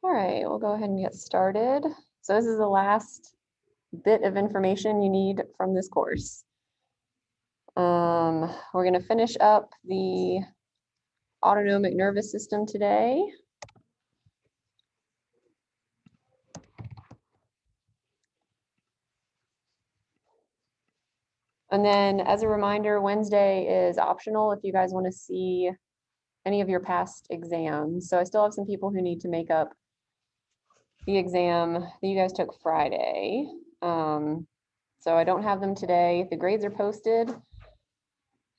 All right, we'll go ahead and get started. So this is the last bit of information you need from this course. We're going to finish up the autonomic nervous system today. And then as a reminder, Wednesday is optional if you guys want to see any of your past exams. So I still have some people who need to make up the exam that you guys took Friday. So I don't have them today. The grades are posted.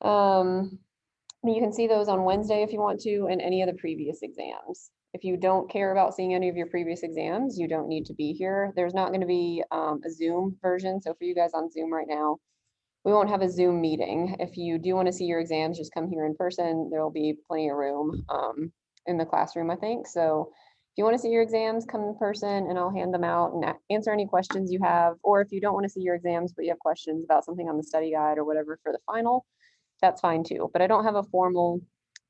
You can see those on Wednesday if you want to, and any of the previous exams. If you don't care about seeing any of your previous exams, you don't need to be here. There's not going to be a Zoom version. So for you guys on Zoom right now, we won't have a Zoom meeting. If you do want to see your exams, just come here in person. There will be plenty of room in the classroom, I think. So if you want to see your exams, come in person and I'll hand them out and answer any questions you have. Or if you don't want to see your exams, but you have questions about something on the study guide or whatever for the final, that's fine too. But I don't have a formal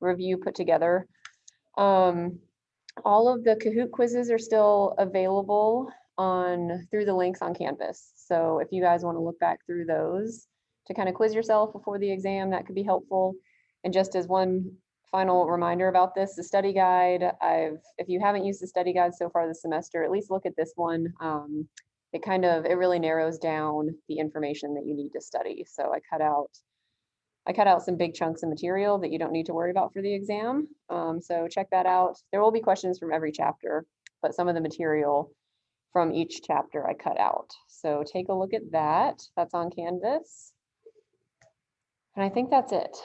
review put together. All of the Kahoot quizzes are still available through the links on Canvas. So if you guys want to look back through those to kind of quiz yourself before the exam, that could be helpful. And just as one final reminder about this, the study guide, if you haven't used the study guide so far this semester, at least look at this one. It really narrows down the information that you need to study. So I cut out some big chunks of material that you don't need to worry about for the exam. So check that out. There will be questions from every chapter, but some of the material from each chapter I cut out. So take a look at that. That's on Canvas. And I think that's it.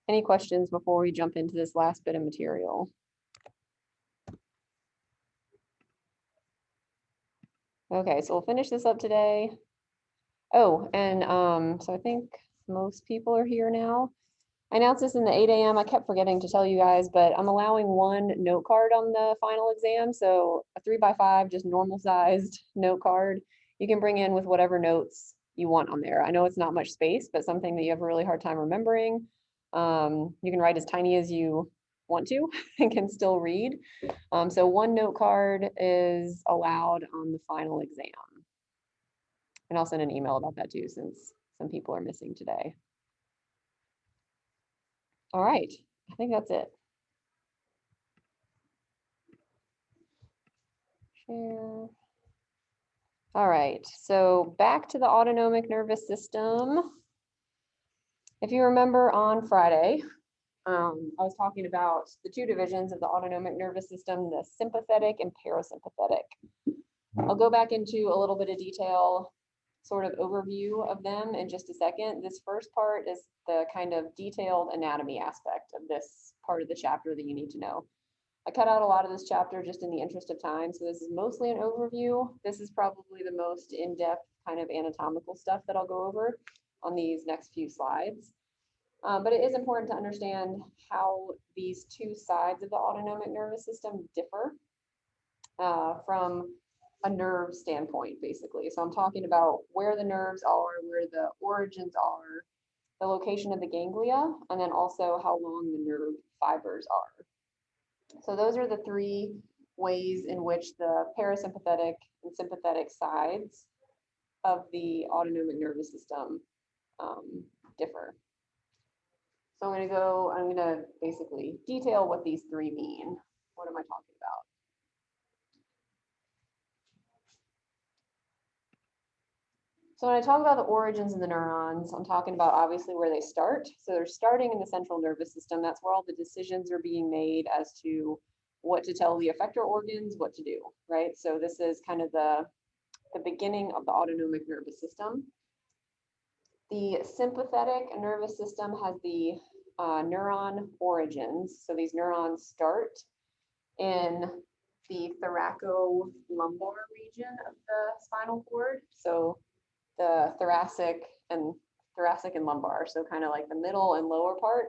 Any questions before we jump into this last bit of material? Okay, so we'll finish this up today. Oh, and so I think most people are here now. I announced this in the 8 a.m. I kept forgetting to tell you guys, but I'm allowing one note card on the final exam. So a 3x5, just normal sized note card. You can bring in with whatever notes you want on there. I know it's not much space, but something that you have a really hard time remembering. You can write as tiny as you want to and can still read. So one note card is allowed on the final exam. And I'll send an email about that too, since some people are missing today. All right, I think that's it. Share. All right, so back to the autonomic nervous system. If you remember on Friday, I was talking about the two divisions of the autonomic nervous system, the sympathetic and parasympathetic. I'll go back into a little bit of detail, sort of overview of them in just a second. This first part is the kind of detailed anatomy aspect of this part of the chapter that you need to know. I cut out a lot of this chapter just in the interest of time, so this is mostly an overview. This is probably the most in-depth kind of anatomical stuff that I'll go over on these next few slides. But it is important to understand how these two sides of the autonomic nervous system differ from a nerve standpoint, basically. So I'm talking about where the nerves are, where the origins are, the location of the ganglia, and then also how long the nerve fibers are. So those are the three ways in which the parasympathetic and sympathetic sides of the autonomic nervous system differ. So I'm going to basically detail what these three mean. What am I talking about? So when I talk about the origins of the neurons, I'm talking about obviously where they start. So they're starting in the central nervous system. That's where all the decisions are being made as to what to tell the effector organs what to do, right? So this is kind of the beginning of the autonomic nervous system. The sympathetic nervous system has the neuron origins. So these neurons start in the thoracolumbar region of the spinal cord. So the thoracic and lumbar. So kind of like the middle and lower part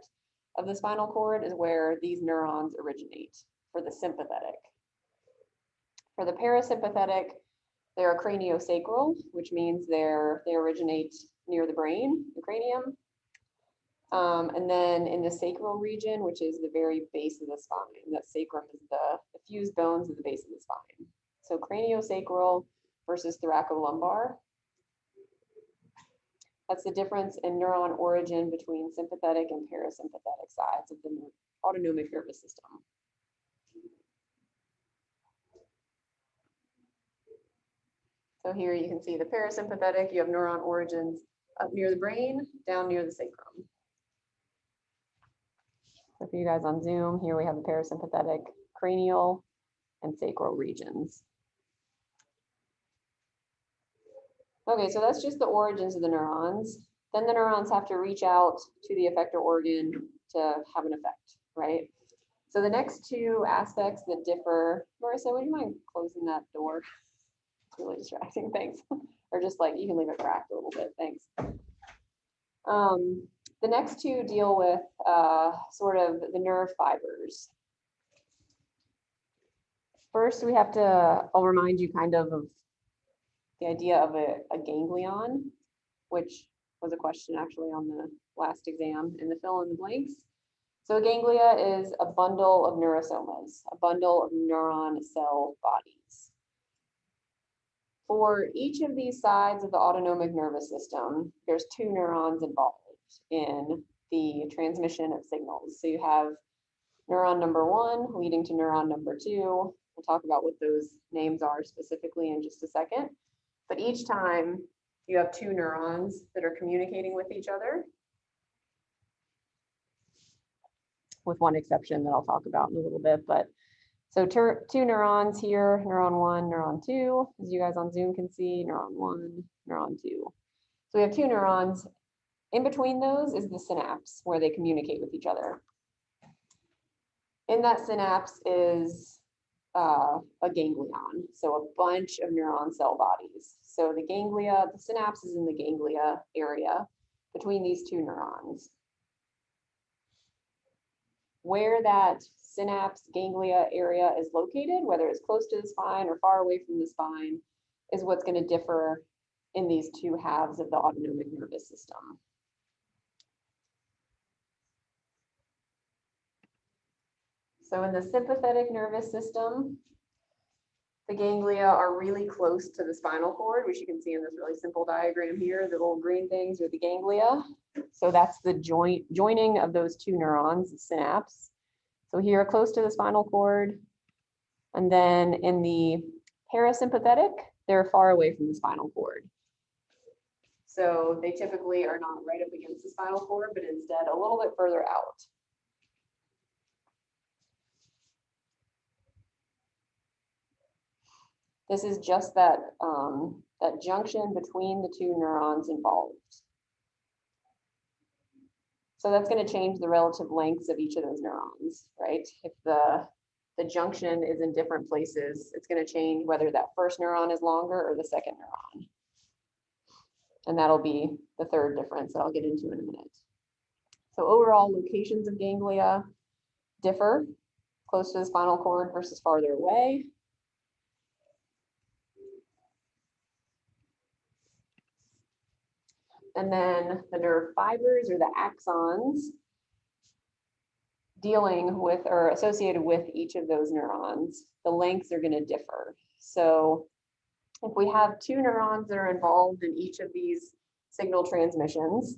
of the spinal cord is where these neurons originate for the sympathetic. For the parasympathetic, they're craniosacral, which means they originate near the brain, the cranium. And then in the sacral region, which is the very base of the spine, that sacrum is the fused bones at the base of the spine. So craniosacral versus thoracolumbar. That's the difference in neuron origin between sympathetic and parasympathetic sides of the autonomic nervous system. So here you can see the parasympathetic, you have neuron origins up near the brain, down near the sacrum. So for you guys on Zoom, here we have the parasympathetic, cranial, and sacral regions. Okay, so that's just the origins of the neurons. Then the neurons have to reach out to the effector organ to have an effect, right? So the next two aspects that differ, Marissa, would you mind closing that door? It's really distracting, thanks. Or just like, you can leave it cracked a little bit, thanks. The next two deal with sort of the nerve fibers. First, we have to, I'll remind you kind of the idea of a ganglion, which was a question actually on the last exam in the fill in the blanks. So a ganglia is a bundle of neurosomas, a bundle of neuron cell bodies. For each of these sides of the autonomic nervous system, there's two neurons involved in the transmission of signals. So you have neuron number 1 leading to neuron number 2. We'll talk about what those names are specifically in just a second. But each time you have two neurons that are communicating with each other, with one exception that I'll talk about in a little bit. But so two neurons here, neuron 1, neuron 2, as you guys on Zoom can see, neuron 1, neuron 2. So we have two neurons. In between those is the synapse where they communicate with each other. In that synapse is a ganglion, so a bunch of neuron cell bodies. So the ganglia, the synapse is in the ganglia area between these two neurons. Where that synapse ganglia area is located, whether it's close to the spine or far away from the spine, is what's going to differ in these two halves of the autonomic nervous system. So in the sympathetic nervous system, the ganglia are really close to the spinal cord, which you can see in this really simple diagram here. The little green things are the ganglia. So that's the joining of those two neurons, the synapse. So here close to the spinal cord. And then in the parasympathetic, they're far away from the spinal cord. So they typically are not right up against the spinal cord, but instead a little bit further out. This is just that, that junction between the two neurons involved. So that's going to change the relative lengths of each of those neurons, right? If the junction is in different places, it's going to change whether that first neuron is longer or the second neuron. And that'll be the third difference that I'll get into in a minute. So overall locations of ganglia differ, close to the spinal cord versus farther away. And then the nerve fibers or the axons dealing with or associated with each of those neurons, the lengths are going to differ. So if we have two neurons that are involved in each of these signal transmissions,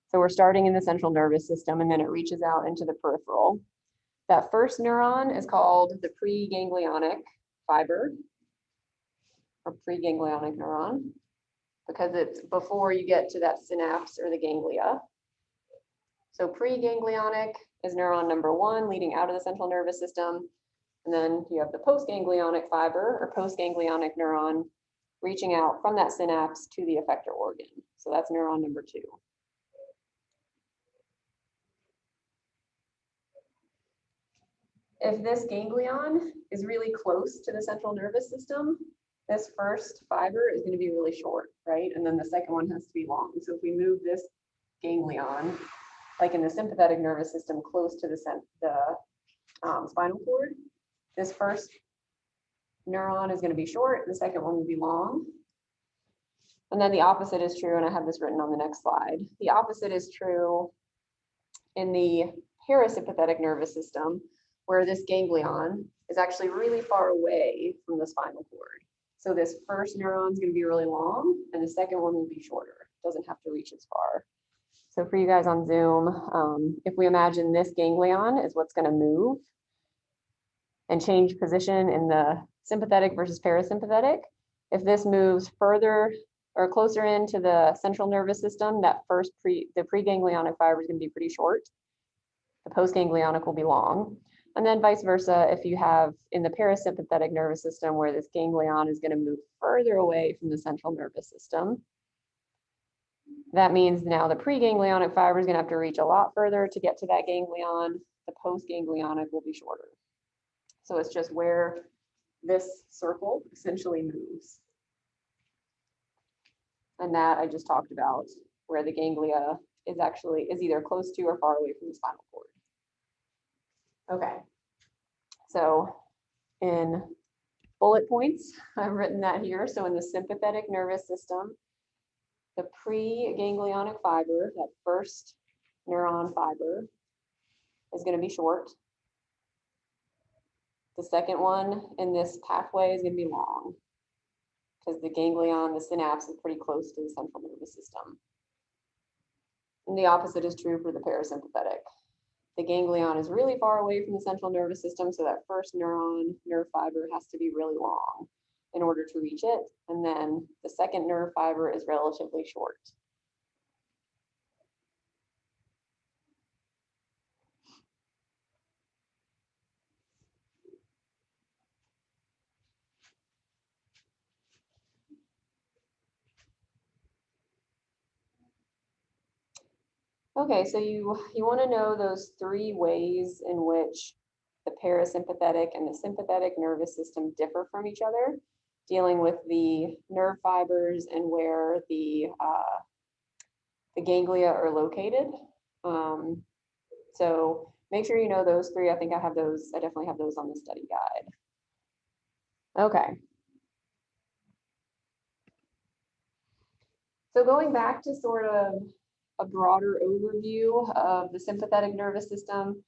so we're starting in the central nervous system and then it reaches out into the peripheral. That first neuron is called the preganglionic fiber or preganglionic neuron, because it's before you get to that synapse or the ganglia. So preganglionic is neuron number 1 leading out of the central nervous system. And then you have the postganglionic fiber or postganglionic neuron reaching out from that synapse to the effector organ. So that's neuron number 2. If this ganglion is really close to the central nervous system, this first fiber is going to be really short, right? And then the second one has to be long. So if we move this ganglion, like in the sympathetic nervous system, close to the spinal cord, this first neuron is going to be short, the second one will be long. And then the opposite is true, and I have this written on the next slide. The opposite is true in the parasympathetic nervous system, where this ganglion is actually really far away from the spinal cord. So this first neuron is going to be really long, and the second one will be shorter. It doesn't have to reach as far. So for you guys on Zoom, if we imagine this ganglion is what's going to move and change position in the sympathetic versus parasympathetic, if this moves further or closer into the central nervous system, that first the preganglionic fiber is going to be pretty short. The postganglionic will be long. And then vice versa, if you have in the parasympathetic nervous system where this ganglion is going to move further away from the central nervous system, that means now the preganglionic fiber is going to have to reach a lot further to get to that ganglion. The postganglionic will be shorter. So it's just where this circle essentially moves. And that I just talked about, where the ganglia is either close to or far away from the spinal cord. Okay, so in bullet points, I've written that here. So in the sympathetic nervous system, the preganglionic fiber, that first neuron fiber, is going to be short. The second one in this pathway is going to be long, because the ganglion, the synapse, is pretty close to the central nervous system. And the opposite is true for the parasympathetic. The ganglion is really far away from the central nervous system, so that first nerve fiber has to be really long in order to reach it. And then the second nerve fiber is relatively short. Okay, so you want to know those three ways in which the parasympathetic and the sympathetic nervous system differ from each other, dealing with the nerve fibers and where the ganglia are located. So make sure you know those three. I think I have those. I definitely have those on the study guide. Okay. So going back to sort of a broader overview of the sympathetic nervous system,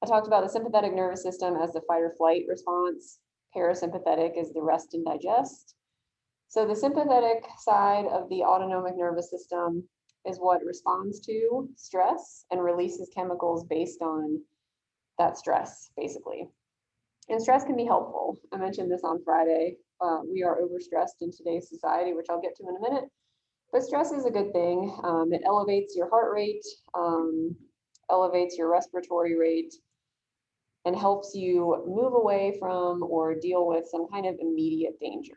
I talked about the sympathetic nervous system as the fight or flight response. Parasympathetic is the rest and digest. So the sympathetic side of the autonomic nervous system is what responds to stress and releases chemicals based on that stress, basically. And stress can be helpful. I mentioned this on Friday. We are overstressed in today's society, which I'll get to in a minute. But stress is a good thing. It elevates your heart rate, elevates your respiratory rate, and helps you move away from or deal with some kind of immediate danger.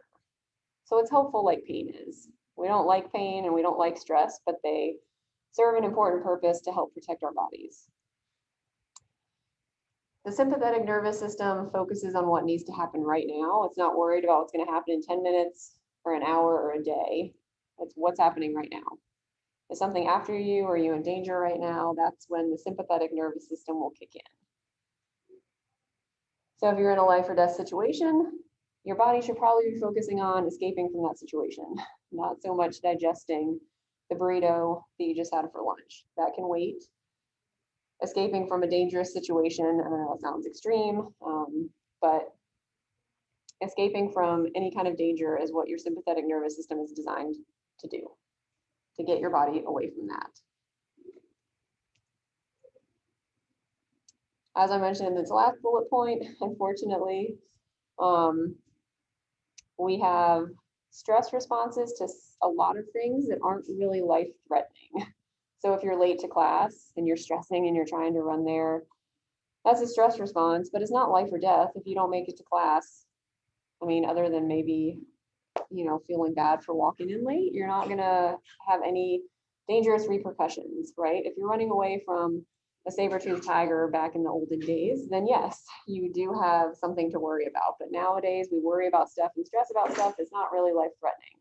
So it's helpful like pain is. We don't like pain and we don't like stress, but they serve an important purpose to help protect our bodies. The sympathetic nervous system focuses on what needs to happen right now. It's not worried about what's going to happen in 10 minutes or an hour or a day. It's what's happening right now. Is something after you? Are you in danger right now? That's when the sympathetic nervous system will kick in. So if you're in a life or death situation, your body should probably be focusing on escaping from that situation, not so much digesting the burrito that you just had for lunch. That can wait. Escaping from a dangerous situation, I know it sounds extreme, but escaping from any kind of danger is what your sympathetic nervous system is designed to do, to get your body away from that. As I mentioned in this last bullet point, unfortunately, we have stress responses to a lot of things that aren't really life-threatening. So if you're late to class and you're stressing and you're trying to run there, that's a stress response, but it's not life or death if you don't make it to class. I mean, other than maybe, you know, feeling bad for walking in late, you're not gonna have any dangerous repercussions, right? If you're running away from a saber-toothed tiger back in the olden days, then yes, you do have something to worry about. But nowadays we worry about stuff and stress about stuff that's not really life-threatening,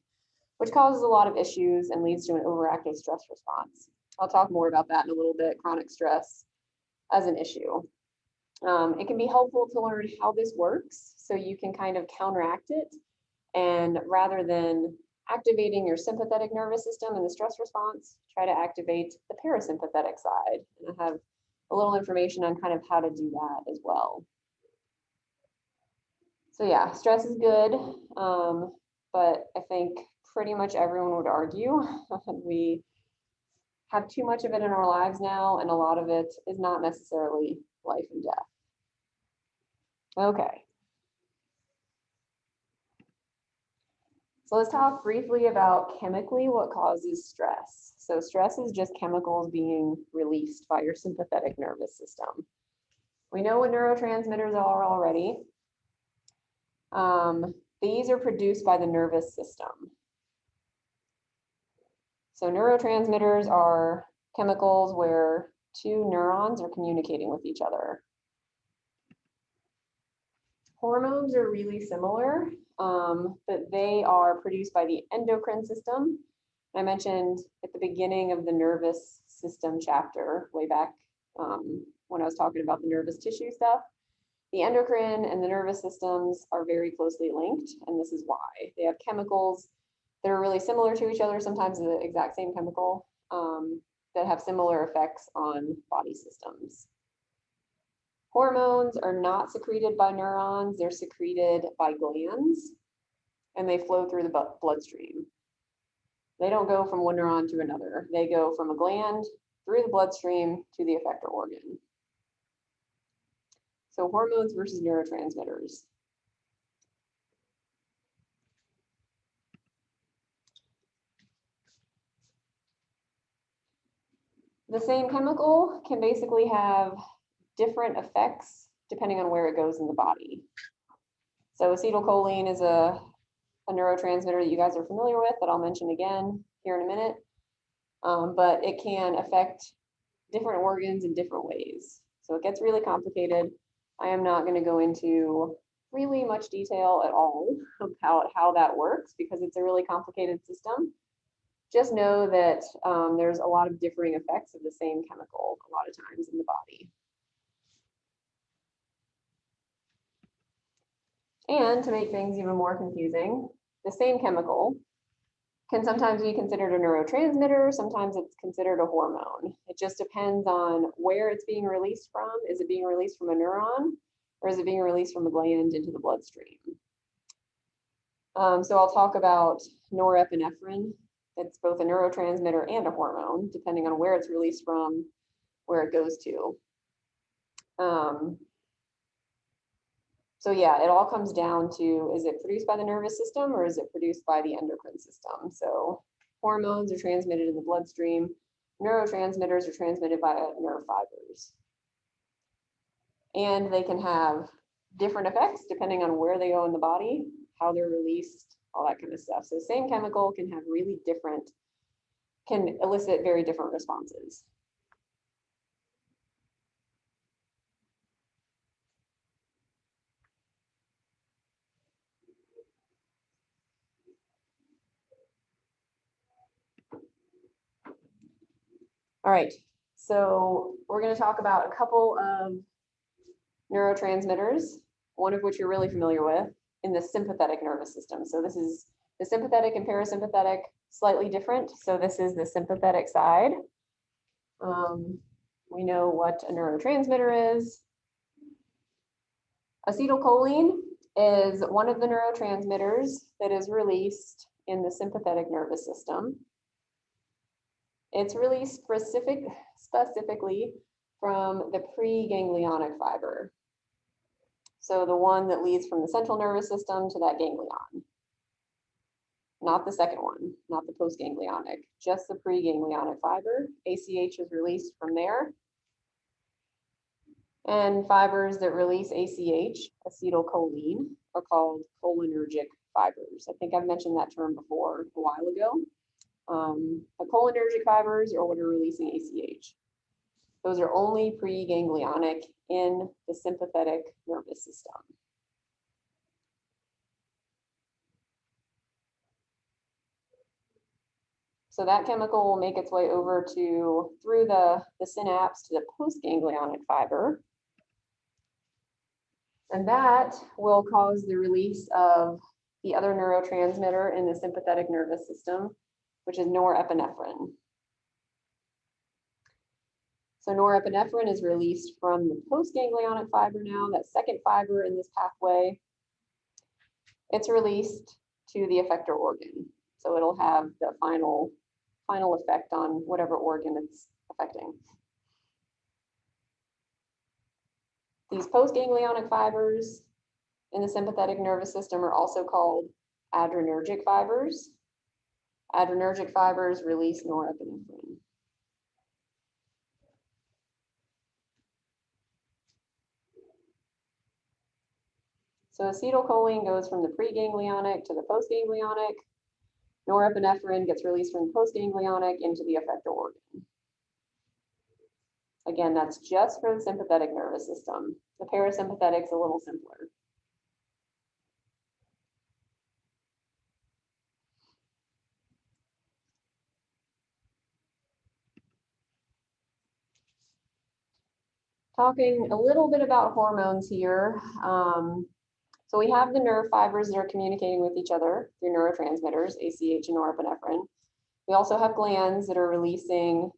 which causes a lot of issues and leads to an overactive stress response. I'll talk more about that in a little bit, chronic stress as an issue. It can be helpful to learn how this works so you can kind of counteract it. And rather than activating your sympathetic nervous system and the stress response, try to activate the parasympathetic side. And I have a little information on kind of how to do that as well. So yeah, stress is good, but I think pretty much everyone would argue we have too much of it in our lives now, and a lot of it is not necessarily life and death. Okay. So let's talk briefly about chemically what causes stress. So stress is just chemicals being released by your sympathetic nervous system. We know what neurotransmitters are already. These are produced by the nervous system. So neurotransmitters are chemicals where two neurons are communicating with each other. Hormones are really similar, but they are produced by the endocrine system. I mentioned at the beginning of the nervous system chapter, way back when I was talking about the nervous tissue stuff, the endocrine and the nervous systems are very closely linked, and this is why. They have chemicals that are really similar to each other, sometimes the exact same chemical, that have similar effects on body systems. Hormones are not secreted by neurons, they're secreted by glands, and they flow through the bloodstream. They don't go from one neuron to another. They go from a gland through the bloodstream to the effector organ. So hormones versus neurotransmitters. The same chemical can basically have different effects depending on where it goes in the body. So acetylcholine is a neurotransmitter that you guys are familiar with that I'll mention again here in a minute, but it can affect different organs in different ways. So it gets really complicated. I am not going to go into really much detail at all about how that works because it's a really complicated system. Just know that there's a lot of differing effects of the same chemical a lot of times in the body. And to make things even more confusing, the same chemical can sometimes be considered a neurotransmitter, sometimes it's considered a hormone. It just depends on where it's being released from. Is it being released from a neuron, or is it being released from a gland into the bloodstream? So I'll talk about norepinephrine. It's both a neurotransmitter and a hormone, depending on where it's released from, where it goes to. So yeah, it all comes down to, is it produced by the nervous system or is it produced by the endocrine system? So hormones are transmitted in the bloodstream. Neurotransmitters are transmitted by nerve fibers. And they can have different effects depending on where they go in the body, how they're released, all that kind of stuff. So the same chemical can have really different, can elicit very different responses. All right, so we're going to talk about a couple of neurotransmitters, one of which you're really familiar with in the sympathetic nervous system. So this is the sympathetic and parasympathetic, slightly different. So this is the sympathetic side. We know what a neurotransmitter is. Acetylcholine is one of the neurotransmitters that is released in the sympathetic nervous system. It's released specifically from the preganglionic fiber. So the one that leads from the central nervous system to that ganglion. Not the second one, not the postganglionic, just the preganglionic fiber. ACH is released from there. And fibers that release ACH, acetylcholine, are called cholinergic fibers. I think I've mentioned that term before a while ago. The cholinergic fibers are what are releasing ACH. Those are only preganglionic in the sympathetic nervous system. So that chemical will make its way over through the synapse to the postganglionic fiber. And that will cause the release of the other neurotransmitter in the sympathetic nervous system, which is norepinephrine. So norepinephrine is released from the postganglionic fiber now, that second fiber in this pathway. It's released to the effector organ. So it'll have the final effect on whatever organ it's affecting. These postganglionic fibers in the sympathetic nervous system are also called adrenergic fibers. Adrenergic fibers release norepinephrine. So acetylcholine goes from the preganglionic to the postganglionic. Norepinephrine gets released from the postganglionic into the effector organ. Again, that's just for the sympathetic nervous system. The parasympathetic's a little simpler. Talking a little bit about hormones here. So we have the nerve fibers that are communicating with each other through neurotransmitters, ACH and norepinephrine. We also have glands that are releasing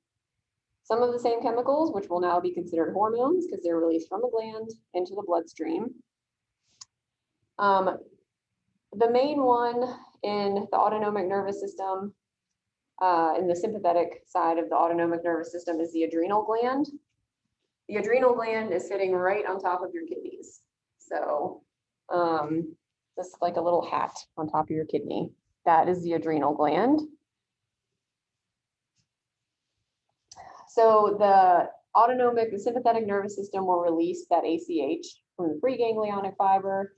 some of the same chemicals, which will now be considered hormones because they're released from the gland into the bloodstream. The main one in the autonomic nervous system, in the sympathetic side of the autonomic nervous system, is the adrenal gland. The adrenal gland is sitting right on top of your kidneys. So this is like a little hat on top of your kidney. That is the adrenal gland. So the sympathetic nervous system will release that ACH from the preganglionic fiber.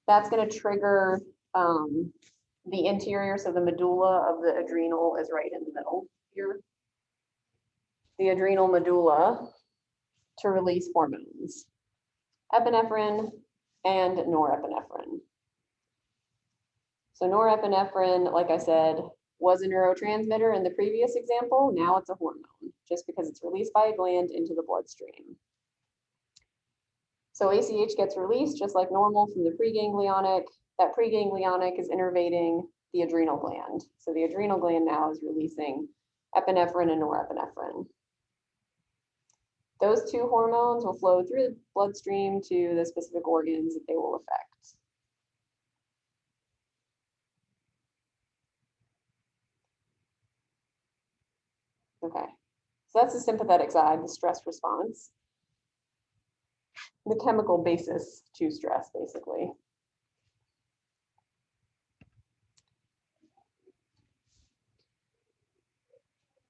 That's going to trigger the interior, so the medulla of the adrenal is right in the middle here. The adrenal medulla to release hormones, epinephrine and norepinephrine. So norepinephrine, like I said, was a neurotransmitter in the previous example. Now it's a hormone, just because it's released by a gland into the bloodstream. So ACH gets released just like normal from the preganglionic. That preganglionic is innervating the adrenal gland. So the adrenal gland now is releasing epinephrine and norepinephrine. Those two hormones will flow through the bloodstream to the specific organs that they will affect. Okay, so that's the sympathetic side, the stress response. The chemical basis to stress, basically.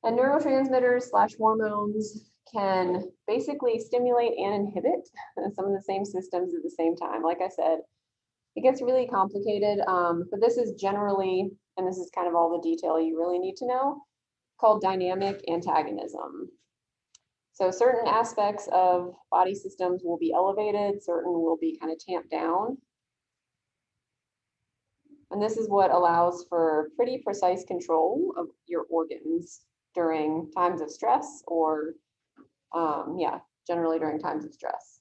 And neurotransmitters / hormones can basically stimulate and inhibit some of the same systems at the same time. Like I said, it gets really complicated, but this is generally, and this is kind of all the detail you really need to know, called dynamic antagonism. So certain aspects of body systems will be elevated, certain will be kind of tamped down. And this is what allows for pretty precise control of your organs during times of stress or generally during times of stress.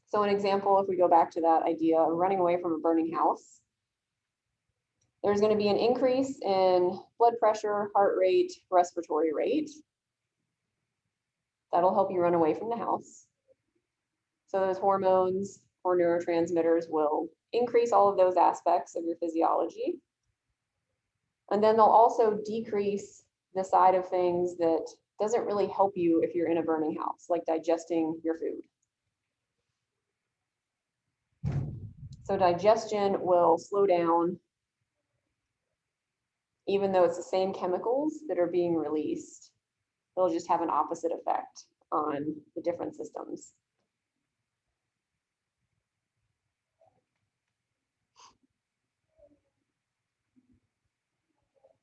So an example, if we go back to that idea of running away from a burning house, there's going to be an increase in blood pressure, heart rate, respiratory rate. That'll help you run away from the house. So those hormones or neurotransmitters will increase all of those aspects of your physiology. And then they'll also decrease the side of things that doesn't really help you if you're in a burning house, like digesting your food. So digestion will slow down, even though it's the same chemicals that are being released. It'll just have an opposite effect on the different systems.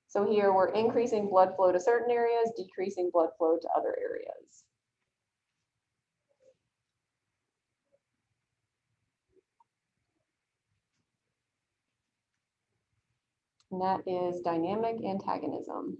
So here we're increasing blood flow to certain areas, decreasing blood flow to other areas. And that is dynamic antagonism.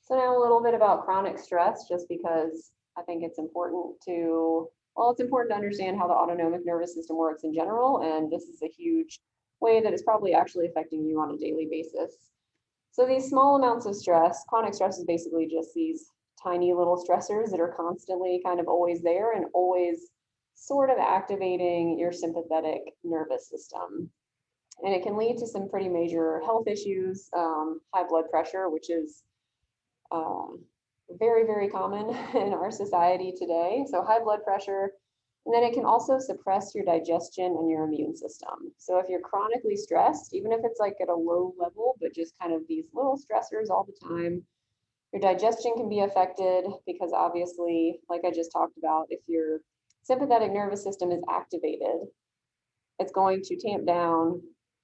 So now a little bit about chronic stress, just because I think it's important to, well, it's important to understand how the autonomic nervous system works in general, and this is a huge way that it's probably actually affecting you on a daily basis. So these small amounts of stress, chronic stress is basically just these tiny little stressors that are constantly kind of always there and always sort of activating your sympathetic nervous system. And it can lead to some pretty major health issues, high blood pressure, which is very, very common in our society today. So high blood pressure, and then it can also suppress your digestion and your immune system. So if you're chronically stressed, even if it's like at a low level, but just kind of these little stressors all the time, your digestion can be affected because obviously, like I just talked about, if your sympathetic nervous system is activated, it's going to tamp down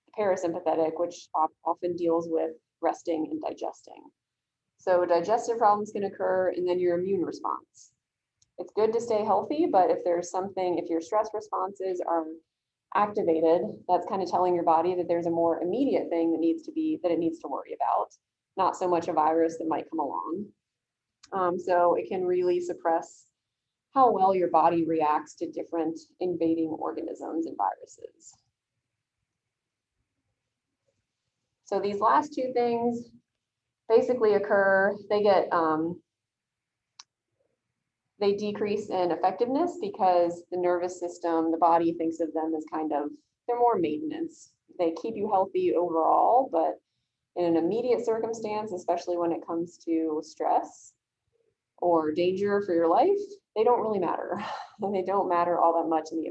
the parasympathetic, which often deals with resting and digesting. So digestive problems can occur, and then your immune response. It's good to stay healthy, but if there's something, if your stress responses are activated, that's kind of telling your body that there's a more immediate thing that it needs to worry about, not so much a virus that might come along. So it can really suppress how well your body reacts to different invading organisms and viruses. So these last two things basically occur, they decrease in effectiveness because the nervous system, the body thinks of them as kind of, they're more maintenance. They keep you healthy overall, but in an immediate circumstance, especially when it comes to stress or danger for your life, they don't really matter. And they don't matter all that much in the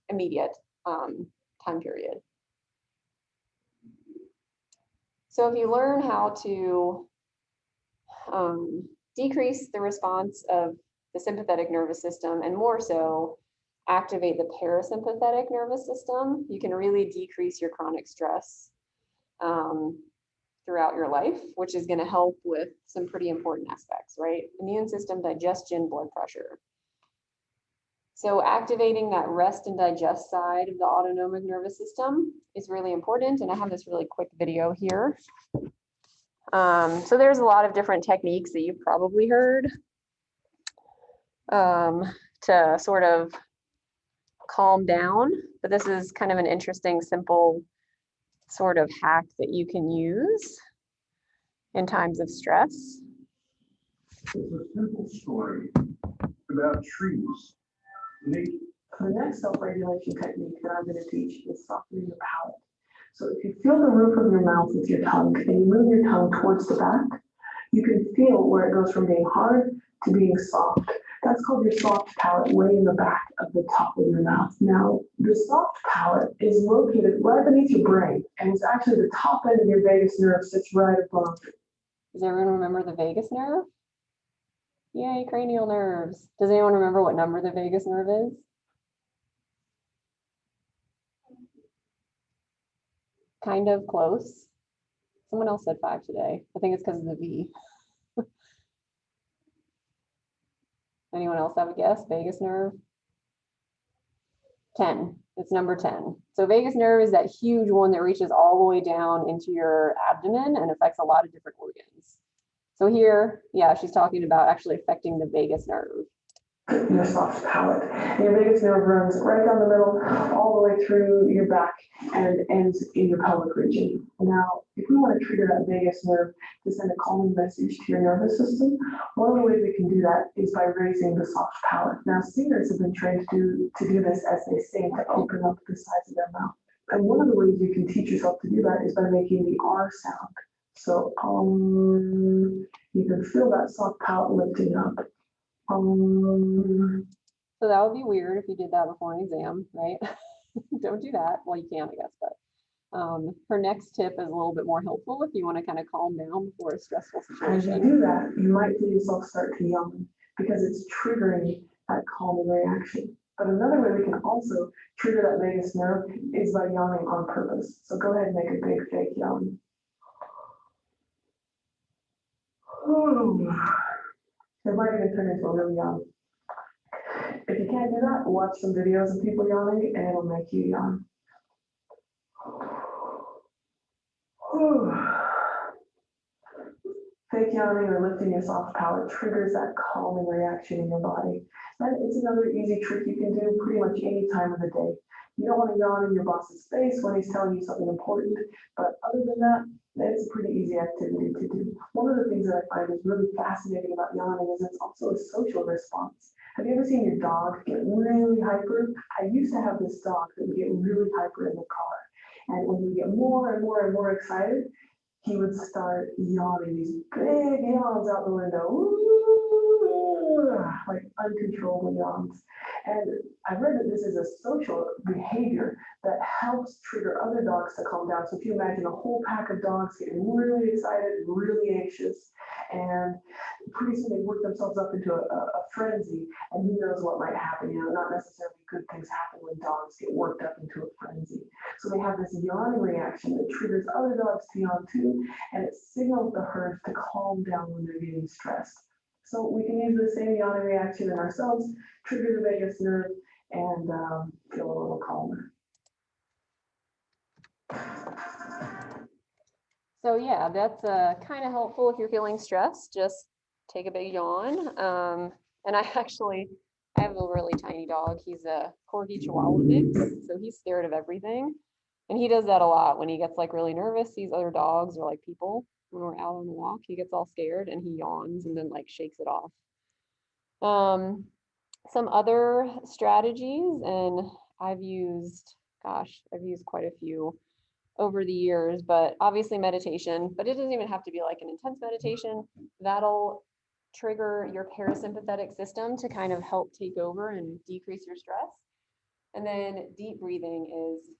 immediate time period. So if you learn how to decrease the response of the sympathetic nervous system, and more so activate the parasympathetic nervous system, you can really decrease your chronic stress throughout your life, which is going to help with some pretty important aspects, right? Immune system, digestion, blood pressure. So activating that rest and digest side of the autonomic nervous system is really important. And I have this really quick video here. So there's a lot of different techniques that you've probably heard to sort of calm down, but this is kind of an interesting, simple sort of hack that you can use in times of stress. It's a simple story about trees. The next self-regulation technique that I'm going to teach is softening the palate. So if you feel the roof of your mouth with your tongue and you move your tongue towards the back, you can feel where it goes from being hard to being soft. That's called your soft palate, way in the back of the top of your mouth. Now, the soft palate is located right beneath your brain, and it's actually the top end of your vagus nerve sits right above. Does everyone remember the vagus nerve? Yay, cranial nerves. Does anyone remember what number the vagus nerve is? Kind of close. Someone else said 5 today. I think it's because of the V. Anyone else have a guess? Vagus nerve? 10. It's number 10. So vagus nerve is that huge one that reaches all the way down into your abdomen and affects a lot of different organs. So here, yeah, she's talking about actually affecting the vagus nerve. Your soft palate. And your vagus nerve runs right down the middle, all the way through your back and ends in your pelvic region. Now, if we want to trigger that vagus nerve to send a calming message to your nervous system, one of the ways we can do that is by raising the soft palate. Now, singers have been trained to do this as they sing, to open up the sides of their mouth. And one of the ways you can teach yourself to do that is by making the R sound. So, you can feel that soft palate lifting up. So that would be weird if you did that before an exam, right? Don't do that. Well, you can, I guess, but her next tip is a little bit more helpful if you want to kind of calm down before a stressful As situation. you do that, you might feel yourself start to yawn because it's triggering that calming reaction. But another way we can also trigger that vagus nerve is by yawning on purpose. So go ahead and make a big fake yawn. It might even turn into a real yawn. If you can't do that, watch some videos of people yawning and it'll make you yawn. Fake fake yawning or lifting your soft palate triggers that calming reaction in your body. And it's another easy trick you can do pretty much any time of the day. You don't want to yawn in your boss's face when he's telling you something important, but other than that, it's a pretty easy activity to do. One of the things that I find is really fascinating about yawning is it's also a social response. Have you ever seen your dog get really hyper? I used to have this dog that would get really hyper in the car. And when he would get more and more and more excited, he would start yawning these big yawns out the window, like uncontrollable yawns. And I've read that this is a social behavior that helps trigger other dogs to calm down. So if you imagine a whole pack of dogs getting really excited, really anxious, and pretty soon they work themselves up into a frenzy, and who knows what might happen. You know, not necessarily good things happen when dogs get worked up into a frenzy. So they have this yawning reaction that triggers other dogs to yawn too, and it signals the herd to calm down when they're getting stressed. So we can use the same yawning reaction in ourselves, trigger the vagus nerve, and feel a little calmer. So yeah, that's kind of helpful if you're feeling stressed. Just take a big yawn. And I have a really tiny dog. He's a Corgi Chihuahua mix, so he's scared of everything. And he does that a lot when he gets like really nervous, sees other dogs or like people. When we're out on the walk, he gets all scared and he yawns and then like shakes it off. Some other strategies, and I've used quite a few over the years, but obviously meditation, but it doesn't even have to be like an intense meditation. That'll trigger your parasympathetic system to kind of help take over and decrease your stress. And then deep breathing is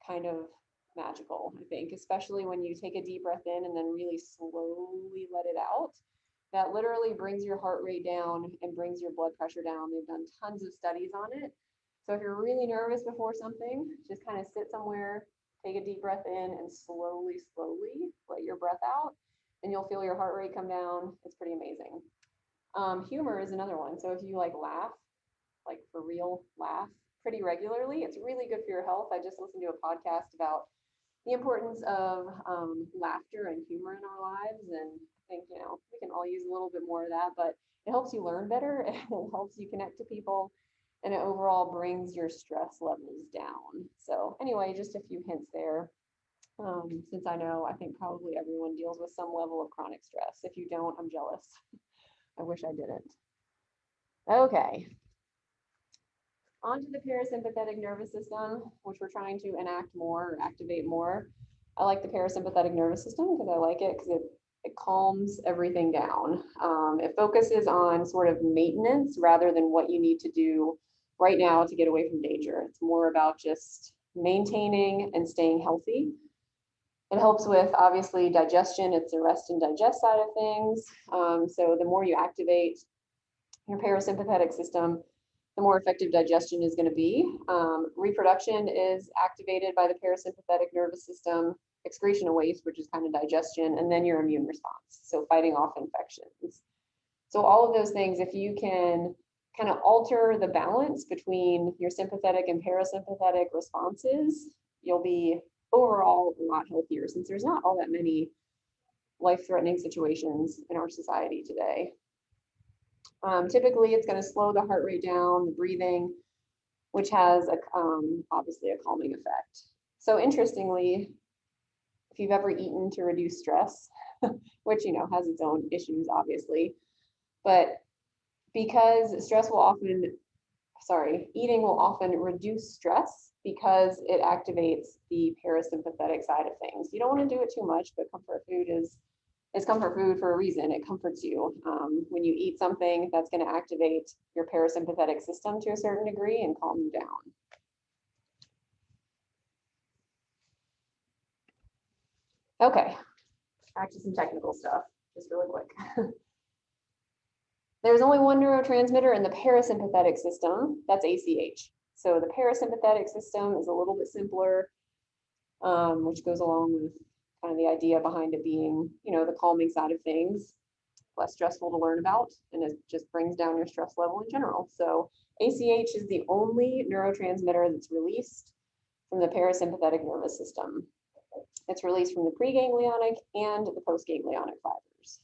kind of magical, I think, especially when you take a deep breath in and then really slowly let it out. That literally brings your heart rate down and brings your blood pressure down. They've done tons of studies on it. So if you're really nervous before something, just kind of sit somewhere, take a deep breath in, and slowly let your breath out, and you'll feel your heart rate come down. It's pretty amazing. Humor is another one. So if you like laugh, like for real, laugh pretty regularly, it's really good for your health. I just listened to a podcast about the importance of laughter and humor in our lives, and I think, you know, we can all use a little bit more of that, but it helps you learn better, and it helps you connect to people, and it overall brings your stress levels down. So anyway, just a few hints there. Since I think probably everyone deals with some level of chronic stress. If you don't, I'm jealous. I wish I didn't. Okay. Onto the parasympathetic nervous system, which we're trying to enact more or activate more. I like the parasympathetic nervous system because I like it because it calms everything down. It focuses on sort of maintenance rather than what you need to do right now to get away from danger. It's more about just maintaining and staying healthy. It helps with obviously digestion. It's the rest and digest side of things. So the more you activate your parasympathetic system, the more effective digestion is going to be. Reproduction is activated by the parasympathetic nervous system, excretion of waste, which is kind of digestion, and then your immune response, so fighting off infections. So all of those things, if you can kind of alter the balance between your sympathetic and parasympathetic responses, you'll be overall a lot healthier, since there's not all that many life-threatening situations in our society today. Typically, it's going to slow the heart rate down, the breathing, which has obviously a calming effect. So interestingly, if you've ever eaten to reduce stress, which, you know, has its own issues, obviously, but because eating will often reduce stress because it activates the parasympathetic side of things. You don't want to do it too much, but comfort food is comfort food for a reason. It comforts you. When you eat something, that's going to activate your parasympathetic system to a certain degree and calm you down. Okay, back to some technical stuff, just really quick. There's only one neurotransmitter in the parasympathetic system, that's ACH. So the parasympathetic system is a little bit simpler, which goes along with kind of the idea behind it being, you know, the calming side of things, less stressful to learn about, and it just brings down your stress level in general. So ACH is the only neurotransmitter that's released from the parasympathetic nervous system. It's released from the preganglionic and the postganglionic fibers.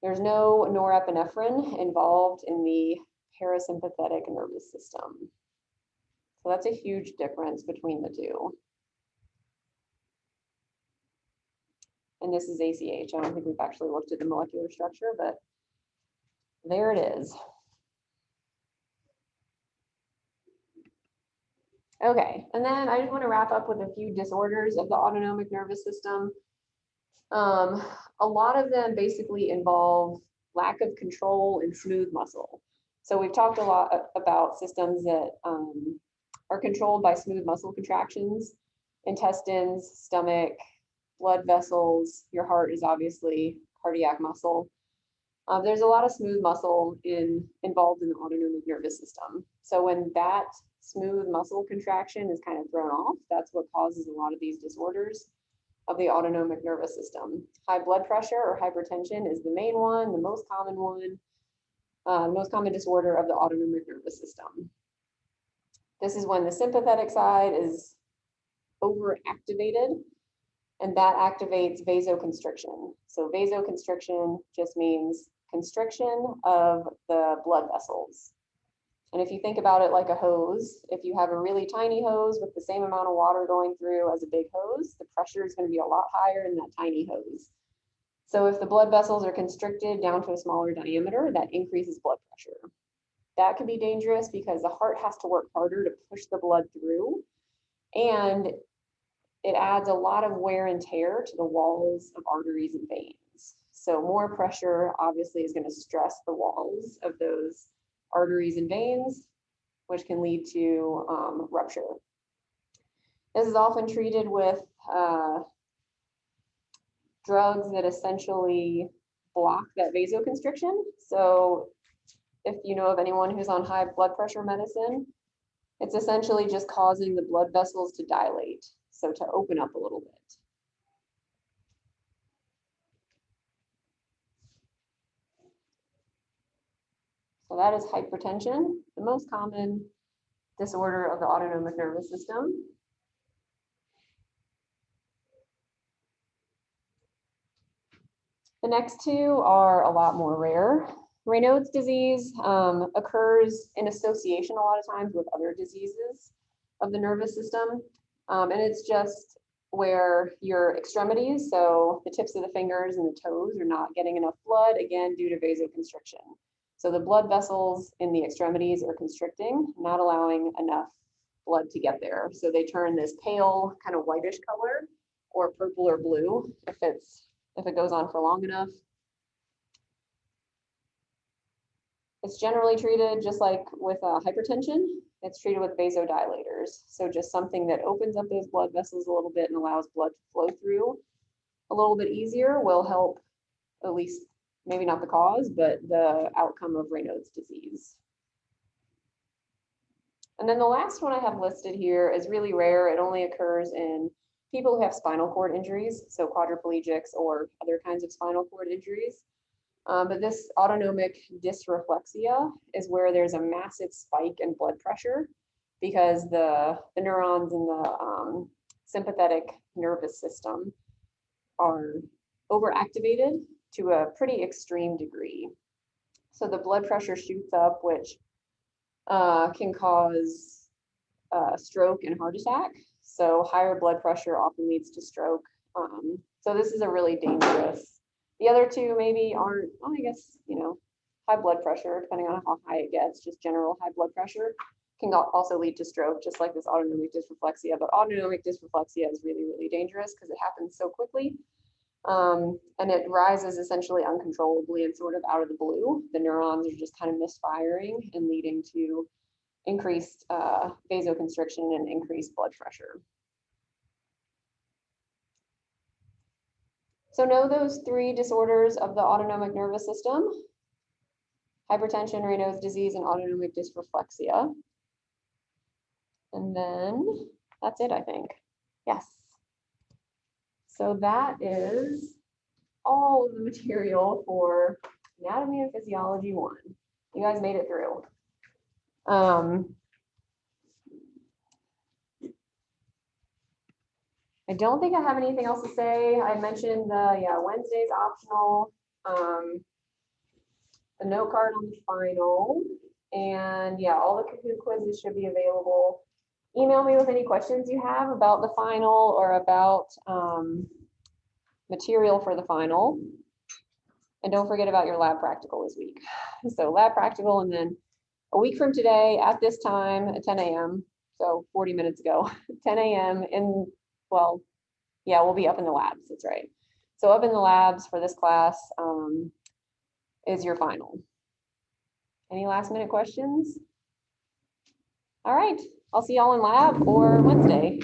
There's no norepinephrine involved in the parasympathetic nervous system. So that's a huge difference between the two. And this is ACH. I don't think we've actually looked at the molecular structure, but there it is. Okay, and then I just want to wrap up with a few disorders of the autonomic nervous system. A lot of them basically involve lack of control and smooth muscle. So we've talked a lot about systems that are controlled by smooth muscle contractions, intestines, stomach, blood vessels. Your heart is obviously cardiac muscle. There's a lot of smooth muscle involved in the autonomic nervous system. So when that smooth muscle contraction is kind of thrown off, that's what causes a lot of these disorders of the autonomic nervous system. High blood pressure or hypertension is the main one, the most common one, most common disorder of the autonomic nervous system. This is when the sympathetic side is overactivated, and that activates vasoconstriction. So vasoconstriction just means constriction of the blood vessels. And if you think about it like a hose, if you have a really tiny hose with the same amount of water going through as a big hose, the pressure is going to be a lot higher in that tiny hose. So if the blood vessels are constricted down to a smaller diameter, that increases blood pressure. That can be dangerous because the heart has to work harder to push the blood through, and it adds a lot of wear and tear to the walls of arteries and veins. So more pressure obviously is going to stress the walls of those arteries and veins, which can lead to rupture. This is often treated with drugs that essentially block that vasoconstriction. So if you know of anyone who's on high blood pressure medicine, it's essentially just causing the blood vessels to dilate, so to open up a little bit. So that is hypertension, the most common disorder of the autonomic nervous system. The next two are a lot more rare. Raynaud's disease occurs in association a lot of times with other diseases of the nervous system. And it's just where your extremities, so the tips of the fingers and the toes, are not getting enough blood, again, due to vasoconstriction. So the blood vessels in the extremities are constricting, not allowing enough blood to get there. So they turn this pale, kind of whitish color, or purple or blue if it goes on for long enough. It's generally treated just like with hypertension. It's treated with vasodilators. So just something that opens up those blood vessels a little bit and allows blood to flow through a little bit easier will help, at least maybe not the cause, but the outcome of Raynaud's disease. And then the last one I have listed here is really rare. It only occurs in people who have spinal cord injuries, so quadriplegics or other kinds of spinal cord injuries. But this autonomic dysreflexia is where there's a massive spike in blood pressure because the neurons in the sympathetic nervous system are overactivated to a pretty extreme degree. So the blood pressure shoots up, which can cause stroke and heart attack. So higher blood pressure often leads to stroke. So this is a really dangerous. The other two maybe aren't, well, I guess, high blood pressure, depending on how high it gets, just general high blood pressure can also lead to stroke, just like this autonomic dysreflexia. But autonomic dysreflexia is really, really dangerous because it happens so quickly. And it rises essentially uncontrollably and sort of out of the blue. The neurons are just kind of misfiring and leading to increased vasoconstriction and increased blood pressure. So know those three disorders of the autonomic nervous system: hypertension, Raynaud's disease, and autonomic dysreflexia. And then that's it, I think. Yes. So that is all of the material for Anatomy and Physiology 1. You guys made it through. I don't think I have anything else to say. I mentioned Wednesday's optional. a note card on the final. And yeah, all the Kahoot quizzes should be available. Email me with any questions you have about the final or about material for the final. And don't forget about your lab practical this week. So lab practical, and then a week from today at this time at 10 a.m. So 40 minutes ago, 10 a.m. in, well, yeah, we'll be up in the labs. That's right. So up in the labs for this class is your final. Any last minute questions? All right, I'll see y'all in lab or Wednesday.